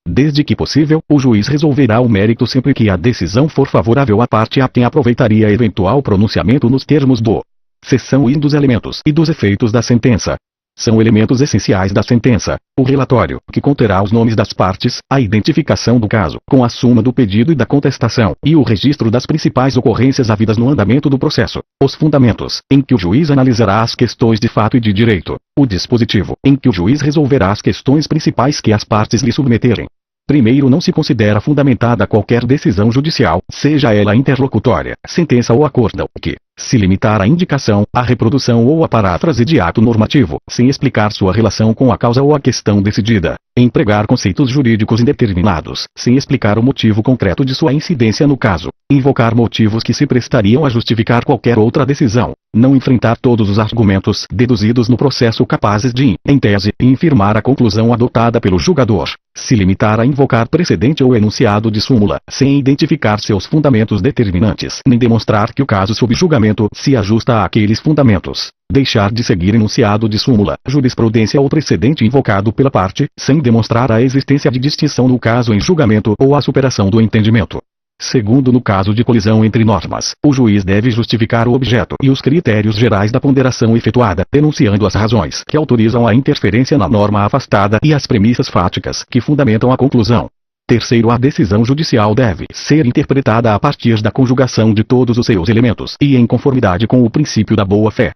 Desde que possível, o juiz resolverá o mérito sempre que a decisão for favorável à parte a quem aproveitaria eventual pronunciamento nos termos do seção I dos elementos e dos efeitos da sentença. São elementos essenciais da sentença: o relatório, que conterá os nomes das partes, a identificação do caso, com a suma do pedido e da contestação, e o registro das principais ocorrências havidas no andamento do processo, os fundamentos, em que o juiz analisará as questões de fato e de direito, o dispositivo, em que o juiz resolverá as questões principais que as partes lhe submeterem. Primeiro, não se considera fundamentada qualquer decisão judicial, seja ela interlocutória, sentença ou acordo, que se limitar à indicação, à reprodução ou à paráfrase de ato normativo, sem explicar sua relação com a causa ou a questão decidida, empregar conceitos jurídicos indeterminados, sem explicar o motivo concreto de sua incidência no caso, invocar motivos que se prestariam a justificar qualquer outra decisão, não enfrentar todos os argumentos deduzidos no processo capazes de, em tese, infirmar a conclusão adotada pelo julgador, se limitar a invocar precedente ou enunciado de súmula, sem identificar seus fundamentos determinantes, nem demonstrar que o caso sob julgamento se ajusta àqueles fundamentos, deixar de seguir enunciado de súmula, jurisprudência ou precedente invocado pela parte, sem demonstrar a existência de distinção no caso em julgamento ou a superação do entendimento. Segundo, no caso de colisão entre normas, o juiz deve justificar o objeto e os critérios gerais da ponderação efetuada, denunciando as razões que autorizam a interferência na norma afastada e as premissas fáticas que fundamentam a conclusão. Terceiro, a decisão judicial deve ser interpretada a partir da conjugação de todos os seus elementos e em conformidade com o princípio da boa-fé.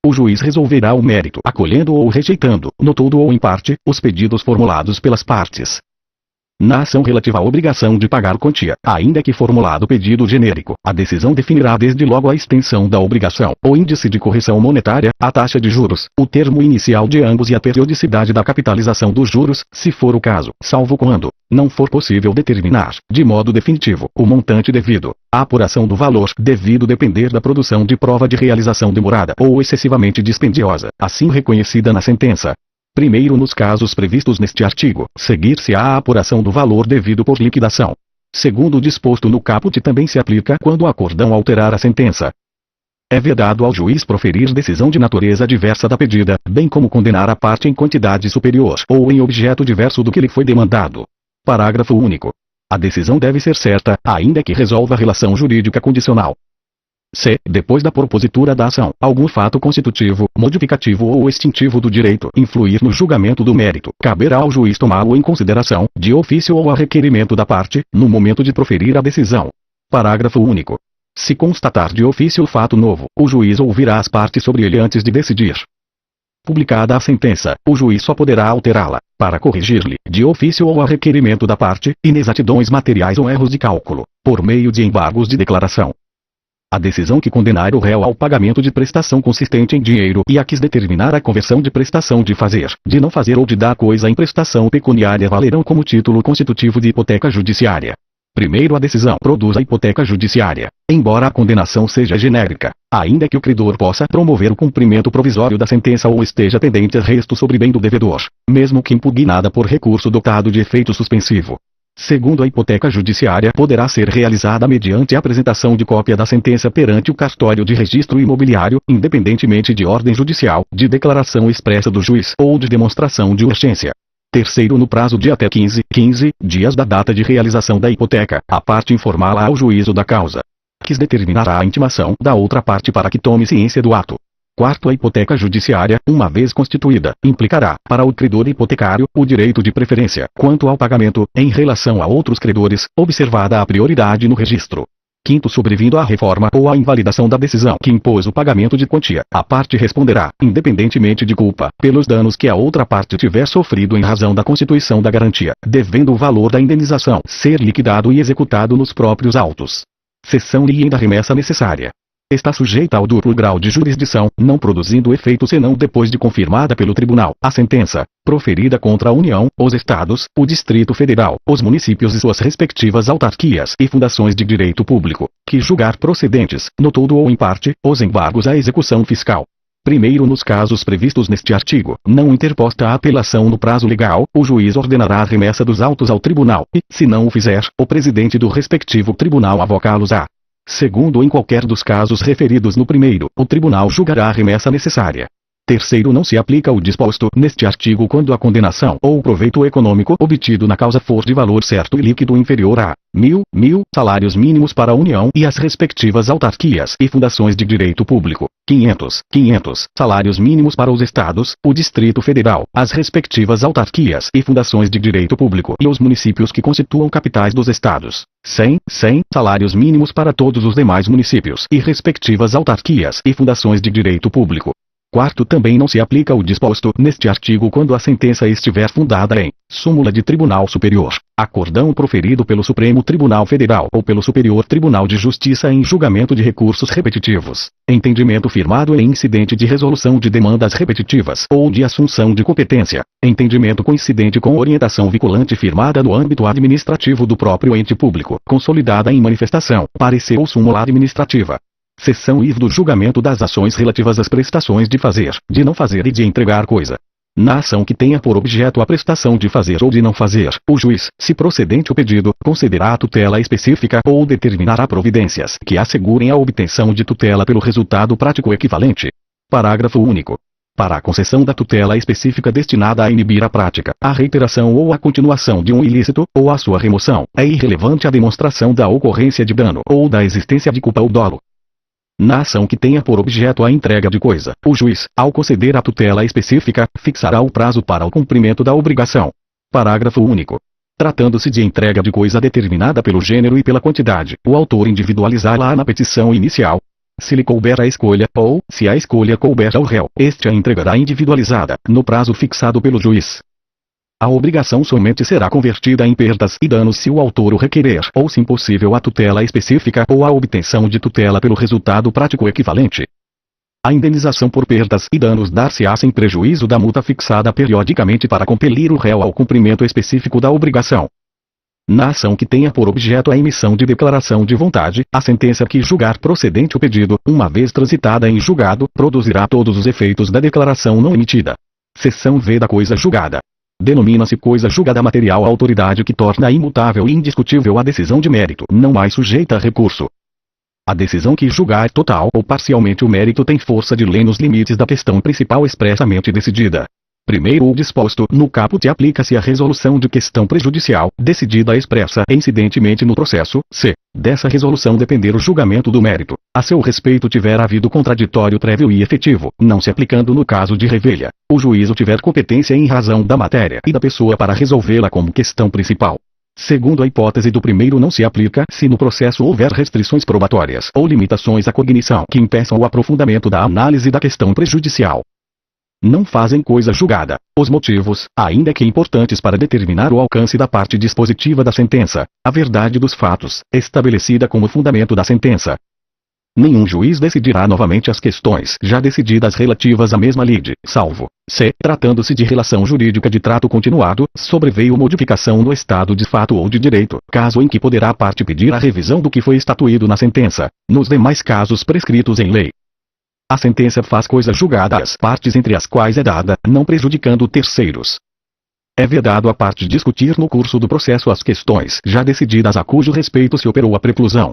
O juiz resolverá o mérito acolhendo ou rejeitando, no todo ou em parte, os pedidos formulados pelas partes. Na ação relativa à obrigação de pagar quantia, ainda que formulado pedido genérico, a decisão definirá desde logo a extensão da obrigação, o índice de correção monetária, a taxa de juros, o termo inicial de ambos e a periodicidade da capitalização dos juros, se for o caso, salvo quando não for possível determinar, de modo definitivo, o montante devido. A apuração do valor devido depender da produção de prova de realização demorada ou excessivamente dispendiosa, assim reconhecida na sentença. Primeiro, nos casos previstos neste artigo, seguir-se-á a apuração do valor devido por liquidação. Segundo o disposto no caput, também se aplica quando o acórdão alterar a sentença. É vedado ao juiz proferir decisão de natureza diversa da pedida, bem como condenar a parte em quantidade superior ou em objeto diverso do que lhe foi demandado. Parágrafo único. A decisão deve ser certa, ainda que resolva a relação jurídica condicional. Se, depois da propositura da ação, algum fato constitutivo, modificativo ou extintivo do direito influir no julgamento do mérito, caberá ao juiz tomá-lo em consideração, de ofício ou a requerimento da parte, no momento de proferir a decisão. Parágrafo único. Se constatar de ofício o fato novo, o juiz ouvirá as partes sobre ele antes de decidir. Publicada a sentença, o juiz só poderá alterá-la, para corrigir-lhe, de ofício ou a requerimento da parte, inexatidões materiais ou erros de cálculo, por meio de embargos de declaração. A decisão que condenar o réu ao pagamento de prestação consistente em dinheiro e a que determinar a conversão de prestação de fazer, de não fazer ou de dar coisa em prestação pecuniária valerão como título constitutivo de hipoteca judiciária. Primeiro, a decisão produz a hipoteca judiciária, embora a condenação seja genérica, ainda que o credor possa promover o cumprimento provisório da sentença ou esteja pendente resto sobre bem do devedor, mesmo que impugnada por recurso dotado de efeito suspensivo. Segundo, a hipoteca judiciária poderá ser realizada mediante a apresentação de cópia da sentença perante o cartório de registro imobiliário, independentemente de ordem judicial, de declaração expressa do juiz ou de demonstração de urgência. Terceiro, no prazo de até 15 dias da data de realização da hipoteca, a parte informá-la ao juízo da causa, que determinará a intimação da outra parte para que tome ciência do ato. Quarto, a hipoteca judiciária, uma vez constituída, implicará, para o credor hipotecário, o direito de preferência, quanto ao pagamento, em relação a outros credores, observada a prioridade no registro. Quinto, sobrevindo a reforma ou a invalidação da decisão que impôs o pagamento de quantia, a parte responderá, independentemente de culpa, pelos danos que a outra parte tiver sofrido em razão da constituição da garantia, devendo o valor da indenização ser liquidado e executado nos próprios autos. Cessão-lhe da remessa necessária. Está sujeita ao duplo grau de jurisdição, não produzindo efeito senão depois de confirmada pelo tribunal, a sentença, proferida contra a União, os Estados, o Distrito Federal, os municípios e suas respectivas autarquias e fundações de direito público, que julgar procedentes, no todo ou em parte, os embargos à execução fiscal. Primeiro, nos casos previstos neste artigo, não interposta a apelação no prazo legal, o juiz ordenará a remessa dos autos ao tribunal, e, se não o fizer, o presidente do respectivo tribunal avocá-los-á. Segundo, em qualquer dos casos referidos no primeiro, o tribunal julgará a remessa necessária. Terceiro, não se aplica o disposto neste artigo quando a condenação ou o proveito econômico obtido na causa for de valor certo e líquido inferior a 1.000 salários mínimos para a União e as respectivas autarquias e fundações de direito público, 500 salários mínimos para os Estados, o Distrito Federal, as respectivas autarquias e fundações de direito público e os municípios que constituam capitais dos Estados, 100 salários mínimos para todos os demais municípios e respectivas autarquias e fundações de direito público. Quarto, também não se aplica o disposto neste artigo quando a sentença estiver fundada em súmula de Tribunal Superior, acórdão proferido pelo Supremo Tribunal Federal ou pelo Superior Tribunal de Justiça em julgamento de recursos repetitivos, entendimento firmado em incidente de resolução de demandas repetitivas ou de assunção de competência, entendimento coincidente com orientação vinculante firmada no âmbito administrativo do próprio ente público, consolidada em manifestação, parecer ou súmula administrativa. Seção IV do julgamento das ações relativas às prestações de fazer, de não fazer e de entregar coisa. Na ação que tenha por objeto a prestação de fazer ou de não fazer, o juiz, se procedente o pedido, concederá a tutela específica ou determinará providências que assegurem a obtenção de tutela pelo resultado prático equivalente. Parágrafo único. Para a concessão da tutela específica destinada a inibir a prática, a reiteração ou a continuação de um ilícito, ou a sua remoção, é irrelevante a demonstração da ocorrência de dano ou da existência de culpa ou dolo. Na ação que tenha por objeto a entrega de coisa, o juiz, ao conceder a tutela específica, fixará o prazo para o cumprimento da obrigação. Parágrafo único. Tratando-se de entrega de coisa determinada pelo gênero e pela quantidade, o autor individualizá-la na petição inicial. se lhe couber a escolha, ou, se a escolha couber ao réu, este a entregará individualizada, no prazo fixado pelo juiz. A obrigação somente será convertida em perdas e danos se o autor o requerer, ou se impossível a tutela específica ou a obtenção de tutela pelo resultado prático equivalente. A indenização por perdas e danos dar-se-á sem prejuízo da multa fixada periodicamente para compelir o réu ao cumprimento específico da obrigação. Na ação que tenha por objeto a emissão de declaração de vontade, a sentença que julgar procedente o pedido, uma vez transitada em julgado, produzirá todos os efeitos da declaração não emitida. Seção V da coisa julgada. Denomina-se coisa julgada material a autoridade que torna imutável e indiscutível a decisão de mérito, não mais sujeita a recurso. A decisão que julgar total ou parcialmente o mérito tem força de lei nos limites da questão principal expressamente decidida. Primeiro o disposto no caput aplica-se a resolução de questão prejudicial, decidida expressa incidentemente no processo, se, dessa resolução depender o julgamento do mérito, a seu respeito tiver havido contraditório prévio e efetivo, não se aplicando no caso de revelia, o juízo tiver competência em razão da matéria e da pessoa para resolvê-la como questão principal. Segundo a hipótese do primeiro não se aplica se no processo houver restrições probatórias ou limitações à cognição que impeçam o aprofundamento da análise da questão prejudicial. Não fazem coisa julgada os motivos, ainda que importantes para determinar o alcance da parte dispositiva da sentença, a verdade dos fatos, estabelecida como fundamento da sentença. Nenhum juiz decidirá novamente as questões já decididas relativas à mesma lide, salvo, se, tratando-se de relação jurídica de trato continuado, sobreveio modificação no estado de fato ou de direito, caso em que poderá a parte pedir a revisão do que foi estatuído na sentença, nos demais casos prescritos em lei. A sentença faz coisa julgada às partes entre as quais é dada, não prejudicando terceiros. É vedado à parte discutir no curso do processo as questões já decididas a cujo respeito se operou a preclusão.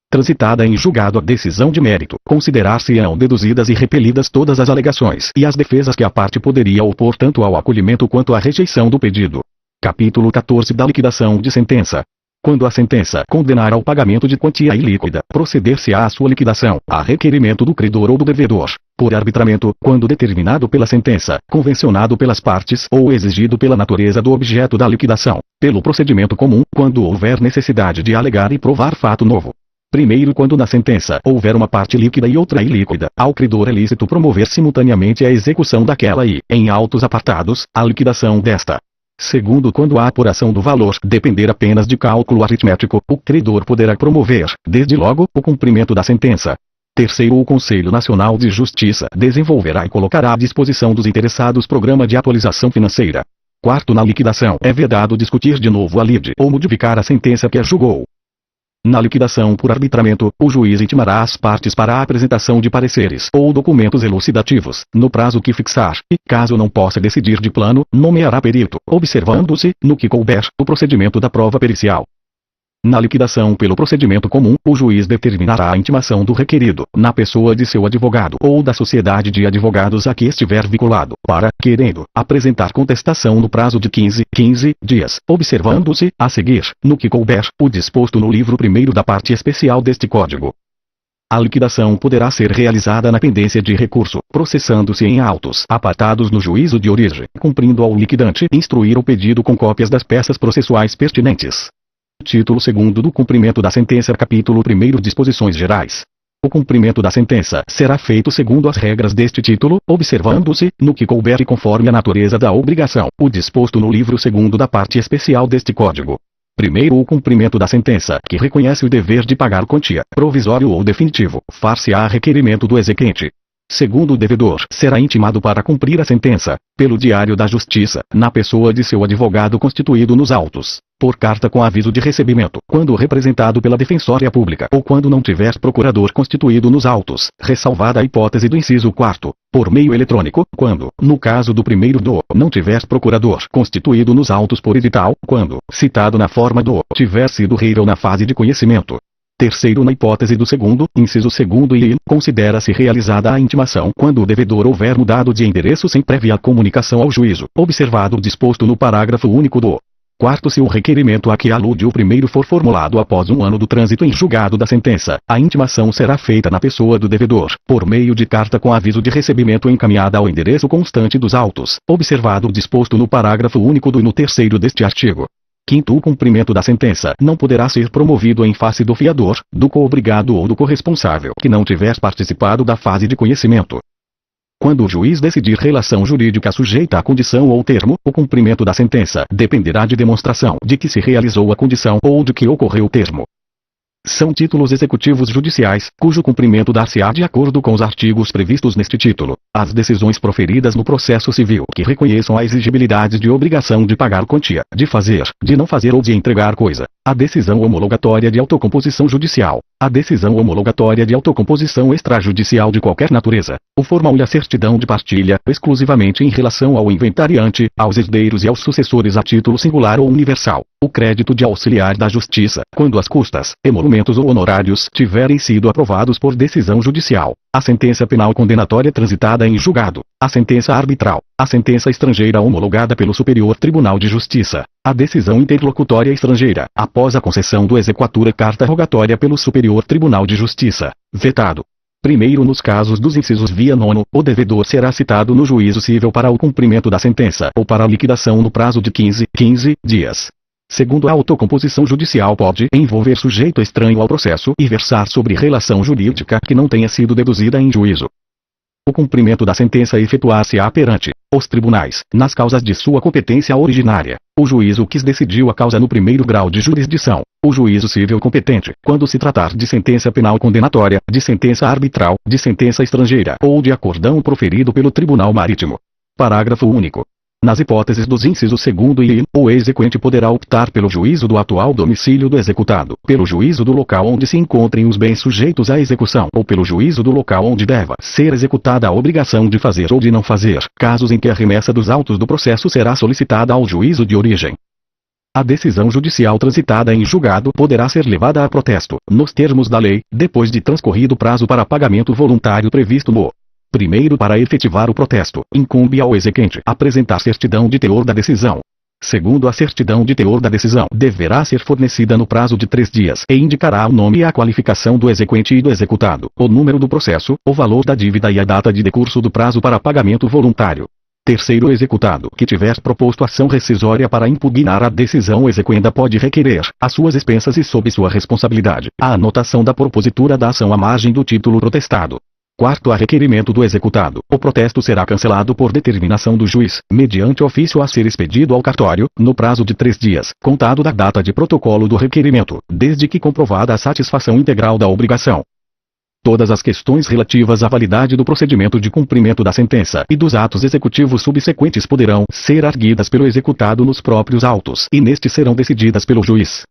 Transitada em julgado a decisão de mérito, considerar-se-ão deduzidas e repelidas todas as alegações e as defesas que a parte poderia opor tanto ao acolhimento quanto à rejeição do pedido. Capítulo 14 da liquidação de sentença. Quando a sentença condenar ao pagamento de quantia ilíquida, proceder-se-á à sua liquidação, a requerimento do credor ou do devedor, por arbitramento, quando determinado pela sentença, convencionado pelas partes ou exigido pela natureza do objeto da liquidação, pelo procedimento comum, quando houver necessidade de alegar e provar fato novo. Primeiro, quando na sentença houver uma parte líquida e outra ilíquida, ao credor é lícito promover simultaneamente a execução daquela e, em autos apartados, a liquidação desta. Segundo, quando a apuração do valor depender apenas de cálculo aritmético, o credor poderá promover, desde logo, o cumprimento da sentença. Terceiro, o Conselho Nacional de Justiça desenvolverá e colocará à disposição dos interessados programa de atualização financeira. Quarto, na liquidação é vedado discutir de novo a lide ou modificar a sentença que a julgou. Na liquidação por arbitramento, o juiz intimará as partes para a apresentação de pareceres ou documentos elucidativos, no prazo que fixar, e, caso não possa decidir de plano, nomeará perito, observando-se, no que couber, o procedimento da prova pericial. Na liquidação pelo procedimento comum, o juiz determinará a intimação do requerido, na pessoa de seu advogado ou da sociedade de advogados a que estiver vinculado, para, querendo, apresentar contestação no prazo de 15 dias, observando-se, a seguir, no que couber, o disposto no livro 1º da parte especial deste Código. A liquidação poderá ser realizada na pendência de recurso, processando-se em autos apartados no juízo de origem, cumprindo ao liquidante instruir o pedido com cópias das peças processuais pertinentes. Título 2º do cumprimento da sentença. Capítulo 1º. Disposições gerais. O cumprimento da sentença será feito segundo as regras deste título, observando-se, no que couber e conforme a natureza da obrigação, o disposto no livro 2º da parte especial deste Código. Primeiro, o cumprimento da sentença, que reconhece o dever de pagar quantia, provisório ou definitivo, far-se-á a requerimento do exequente. Segundo, o devedor será intimado para cumprir a sentença, pelo Diário da Justiça, na pessoa de seu advogado constituído nos autos, por carta com aviso de recebimento, quando representado pela Defensoria Pública ou quando não tiver procurador constituído nos autos, ressalvada a hipótese do inciso 4º, por meio eletrônico, quando, no caso do primeiro do, não tiver procurador constituído nos autos por edital, quando, citado na forma do, tiver sido réu na fase de conhecimento. Terceiro, na hipótese do segundo, inciso 2º e, considera-se realizada a intimação quando o devedor houver mudado de endereço sem prévia comunicação ao juízo, observado o disposto no parágrafo único do. Quarto, se o requerimento a que alude o primeiro for formulado após 1 ano do trânsito em julgado da sentença, a intimação será feita na pessoa do devedor, por meio de carta com aviso de recebimento encaminhada ao endereço constante dos autos, observado o disposto no parágrafo único do e no 3º deste artigo. Quinto, o cumprimento da sentença não poderá ser promovido em face do fiador, do co-obrigado ou do corresponsável que não tiver participado da fase de conhecimento. Quando o juiz decidir relação jurídica sujeita à condição ou termo, o cumprimento da sentença dependerá de demonstração de que se realizou a condição ou de que ocorreu o termo. São títulos executivos judiciais, cujo cumprimento dar-se-á de acordo com os artigos previstos neste título. As decisões proferidas no processo civil que reconheçam a exigibilidade de obrigação de pagar quantia, de fazer, de não fazer ou de entregar coisa. A decisão homologatória de autocomposição judicial. A decisão homologatória de autocomposição extrajudicial de qualquer natureza. O formal e a certidão de partilha, exclusivamente em relação ao inventariante, aos herdeiros e aos sucessores a título singular ou universal. O crédito de auxiliar da justiça, quando as custas, emolumentos ou honorários tiverem sido aprovados por decisão judicial. A sentença penal condenatória transitada em julgado. A sentença arbitral. A sentença estrangeira homologada pelo Superior Tribunal de Justiça. A decisão interlocutória estrangeira, após a concessão do exequatur carta rogatória pelo Superior Tribunal de Justiça. Vetado. Primeiro, nos casos dos incisos via nono, o devedor será citado no juízo civil para o cumprimento da sentença ou para a liquidação no prazo de 15 dias. Segundo, a autocomposição judicial pode envolver sujeito estranho ao processo e versar sobre relação jurídica que não tenha sido deduzida em juízo. O cumprimento da sentença efetuar-se-á perante os tribunais, nas causas de sua competência originária. O juízo que decidiu a causa no primeiro grau de jurisdição. O juízo civil competente, quando se tratar de sentença penal condenatória, de sentença arbitral, de sentença estrangeira ou de acordão proferido pelo Tribunal Marítimo. Parágrafo único. Nas hipóteses dos incisos 2º e o exequente poderá optar pelo juízo do atual domicílio do executado, pelo juízo do local onde se encontrem os bens sujeitos à execução ou pelo juízo do local onde deva ser executada a obrigação de fazer ou de não fazer, casos em que a remessa dos autos do processo será solicitada ao juízo de origem. A decisão judicial transitada em julgado poderá ser levada a protesto, nos termos da lei, depois de transcorrido o prazo para pagamento voluntário previsto no primeiro, para efetivar o protesto, incumbe ao exequente apresentar certidão de teor da decisão. Segundo, a certidão de teor da decisão deverá ser fornecida no prazo de 3 dias e indicará o nome e a qualificação do exequente e do executado, o número do processo, o valor da dívida e a data de decurso do prazo para pagamento voluntário. Terceiro, o executado que tiver proposto ação rescisória para impugnar a decisão exequenda pode requerer, às suas expensas e sob sua responsabilidade, a anotação da propositura da ação à margem do título protestado. Quarto, a requerimento do executado, o protesto será cancelado por determinação do juiz, mediante ofício a ser expedido ao cartório, no prazo de 3 dias, contado da data de protocolo do requerimento, desde que comprovada a satisfação integral da obrigação. Todas as questões relativas à validade do procedimento de cumprimento da sentença e dos atos executivos subsequentes poderão ser arguidas pelo executado nos próprios autos e nestes serão decididas pelo juiz.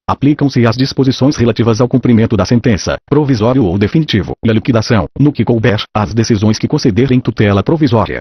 Aplicam-se as disposições relativas ao cumprimento da sentença, provisório ou definitivo, e à liquidação, no que couber, as decisões que concederem tutela provisória.